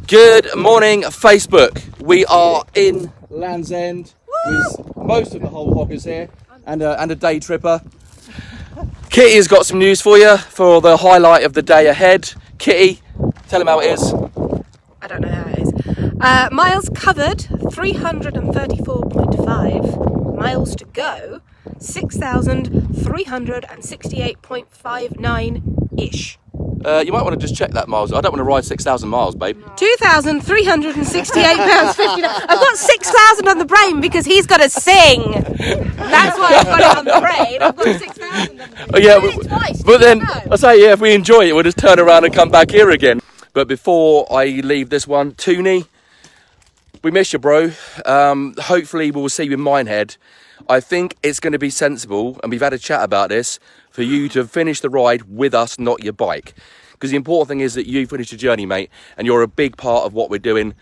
Good morning, Facebook. We are in Land's End with most of the whole hoggers here and a day tripper. Kitty has got some news for you for the highlight of the day ahead. Kitty, tell him how it is. I don't know how it is. Miles covered, 334.5. Miles to go, 6,368.59-ish. You might want to just check that, Miles. I don't want to ride 6,000 miles, babe. £2,368.59. I've got 6,000 on the brain because he's got to sing. That's why I've got it on the brain. I've got 6,000 on the brain. Oh, yeah, Twice, but then I say, yeah, if we enjoy it, we'll just turn around and come back here again. But before I leave this one, Tooney, we miss you, bro. Hopefully we'll see you in Minehead. I think it's going to be sensible, and we've had a chat about this, for you to finish the ride with us, not your bike. Because the important thing is that you finish your journey, mate, and you're a big part of what we're doing.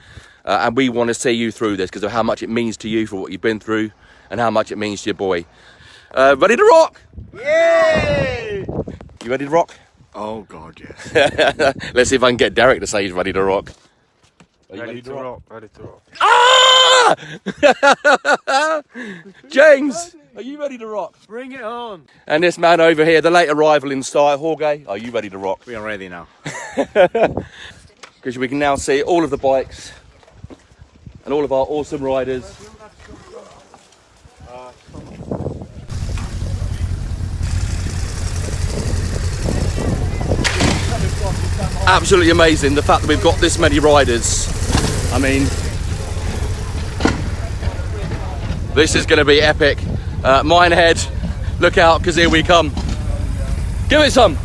And we want to see you through this because of how much it means to you for what you've been through and how much it means to your boy. Ready to rock? Yay! You ready to rock? Oh, God, yes. Let's see if I can get Derek to say he's ready to rock. Are you Ready to rock, ready to rock. Ah! James, are you ready to rock? Bring it on. And this man over here, the late arrival in style, Jorge, are you ready to rock? We are ready now. Because we can now see all of the bikes and all of our awesome riders. Absolutely amazing, the fact that we've got this many riders. I mean, this is going to be epic. Minehead, look out, because here we come. Give it some.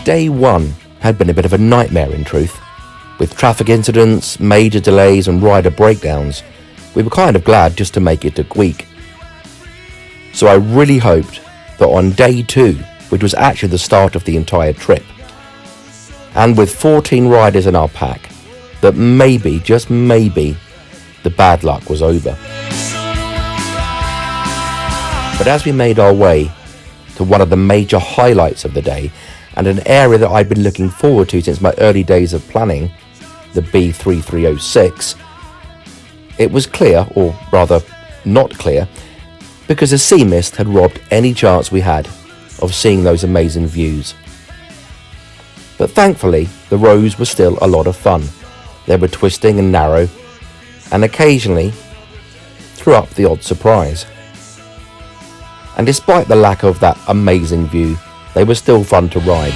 Day one had been a bit of a nightmare in truth. With traffic incidents, major delays and rider breakdowns, we were kind of glad just to make it to week. So I really hoped that on day two, which was actually the start of the entire trip, and with 14 riders in our pack, that maybe, just maybe, the bad luck was over. But as we made our way to one of the major highlights of the day, and an area that I'd been looking forward to since my early days of planning, the B3306, it was clear, or rather not clear, because the sea mist had robbed any chance we had of seeing those amazing views. But thankfully, the roads were still a lot of fun. They were twisting and narrow, and occasionally threw up the odd surprise. And despite the lack of that amazing view, they were still fun to ride.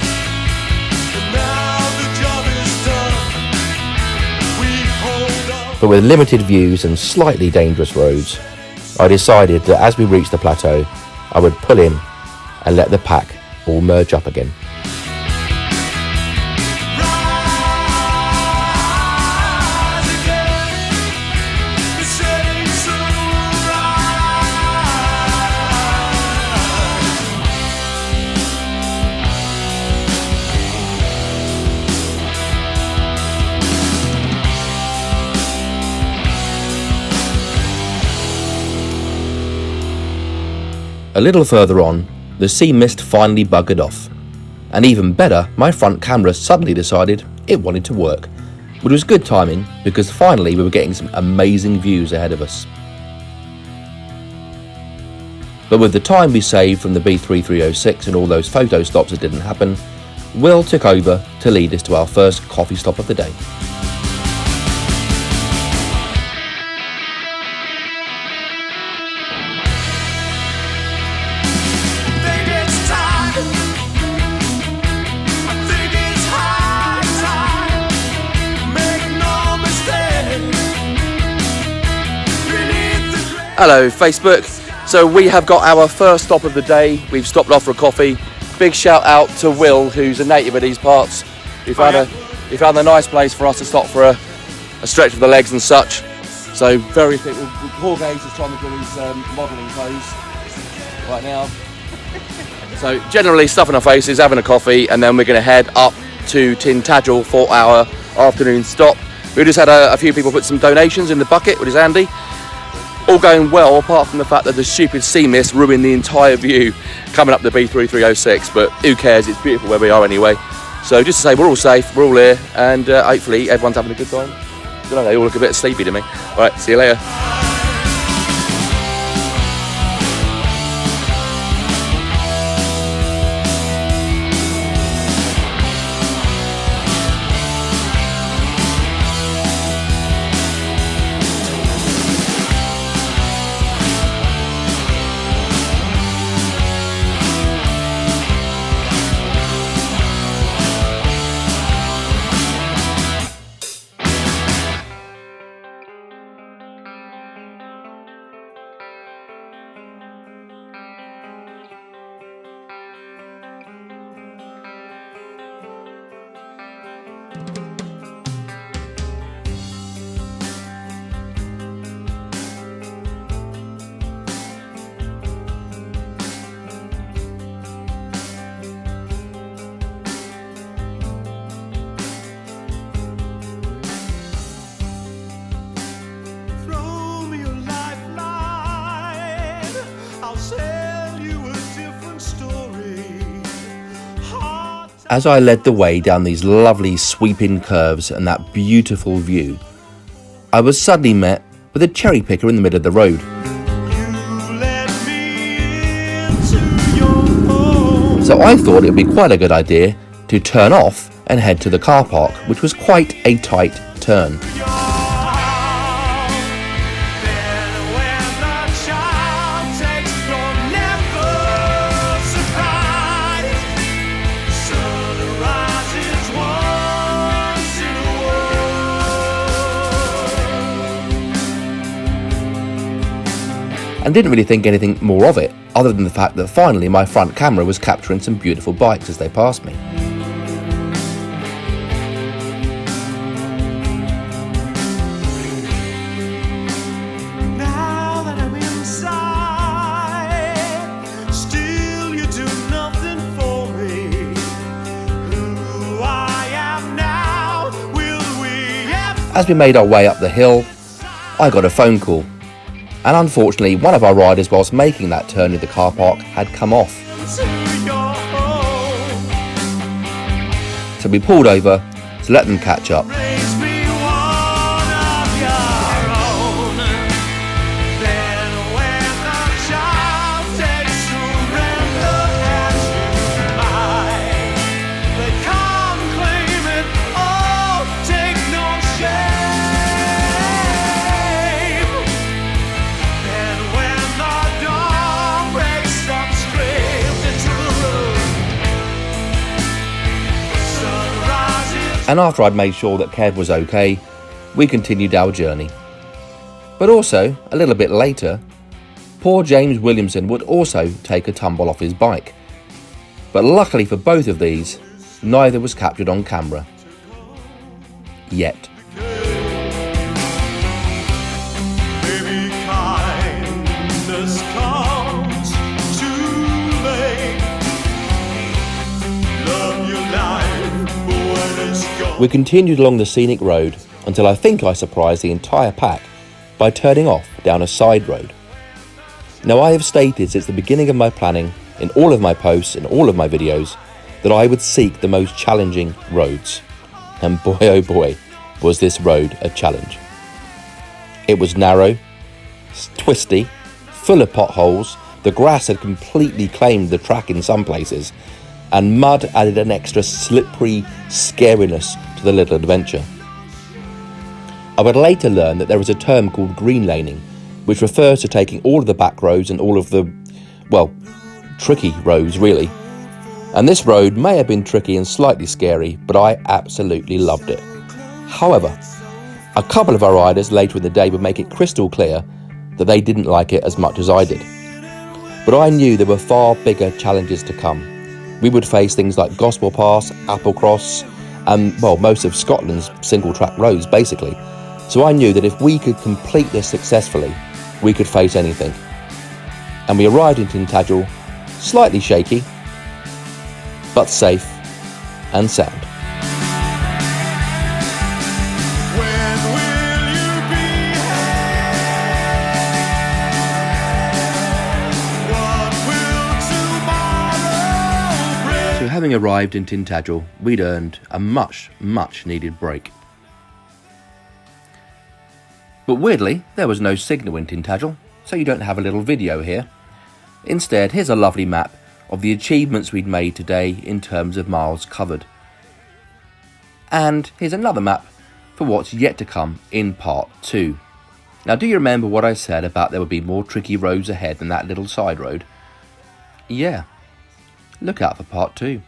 But with limited views and slightly dangerous roads, I decided that as we reached the plateau, I would pull in and let the pack all merge up again. A little further on, the sea mist finally buggered off. And even better, my front camera suddenly decided it wanted to work, which was good timing because finally we were getting some amazing views ahead of us. But with the time we saved from the B3306 and all those photo stops that didn't happen, Will took over to lead us to our first coffee stop of the day. Hello Facebook. So we have got our first stop of the day. We've stopped off for a coffee. Big shout out to Will, who's a native of these parts. He found a nice place for us to stop for a stretch of the legs and such. So very fit. Poor Gaze is trying to do his modelling pose right now. So generally stuffing our faces, having a coffee, and then we're going to head up to Tintagel for our afternoon stop. We just had a few people put some donations in the bucket, which is handy. All going well, apart from the fact that the stupid sea mist ruined the entire view coming up the B3306, but who cares, it's beautiful where we are anyway. So just to say, we're all safe, we're all here, and hopefully everyone's having a good time. I don't know, they all look a bit sleepy to me. Alright, see you later. As I led the way down these lovely sweeping curves and that beautiful view, I was suddenly met with a cherry picker in the middle of the road. So I thought it would be quite a good idea to turn off and head to the car park, which was quite a tight turn. And didn't really think anything more of it, other than the fact that finally my front camera was capturing some beautiful bikes as they passed me. Now that I'm inside, still you do nothing for me. Who I am now, will we ever? As we made our way up the hill, I got a phone call. And unfortunately, one of our riders, whilst making that turn in the car park, had come off. So we pulled over to let them catch up. And after I'd made sure that Kev was okay, we continued our journey. But also, a little bit later, poor James Williamson would also take a tumble off his bike. But luckily for both of these, neither was captured on camera. Yet. Maybe kindness comes too late. Love your life when it's gone. We continued along the scenic road until I think I surprised the entire pack by turning off down a side road. Now, I have stated since the beginning of my planning, in all of my posts, in all of my videos, that I would seek the most challenging roads. And boy oh boy, was this road a challenge. It was narrow, twisty, full of potholes, the grass had completely claimed the track in some places, and mud added an extra slippery scariness to the little adventure. I would later learn that there is a term called green laning, which refers to taking all of the back roads and all of the, well, tricky roads really. And this road may have been tricky and slightly scary, but I absolutely loved it. However, a couple of our riders later in the day would make it crystal clear that they didn't like it as much as I did. But I knew there were far bigger challenges to come. We would face things like Gospel Pass, Applecross, and, well, most of Scotland's single track roads basically. So I knew that if we could complete this successfully, we could face anything. And we arrived in Tintagel, slightly shaky, but safe and sound. When will you be here? What will tomorrow bring? So having arrived in Tintagel, we'd earned a much needed break. But weirdly, there was no signal in Tintagel, so you don't have a little video here. Instead, here's a lovely map of the achievements we'd made today in terms of miles covered. And here's another map for what's yet to come in part 2. Now, do you remember what I said about there would be more tricky roads ahead than that little side road? Yeah, look out for part 2.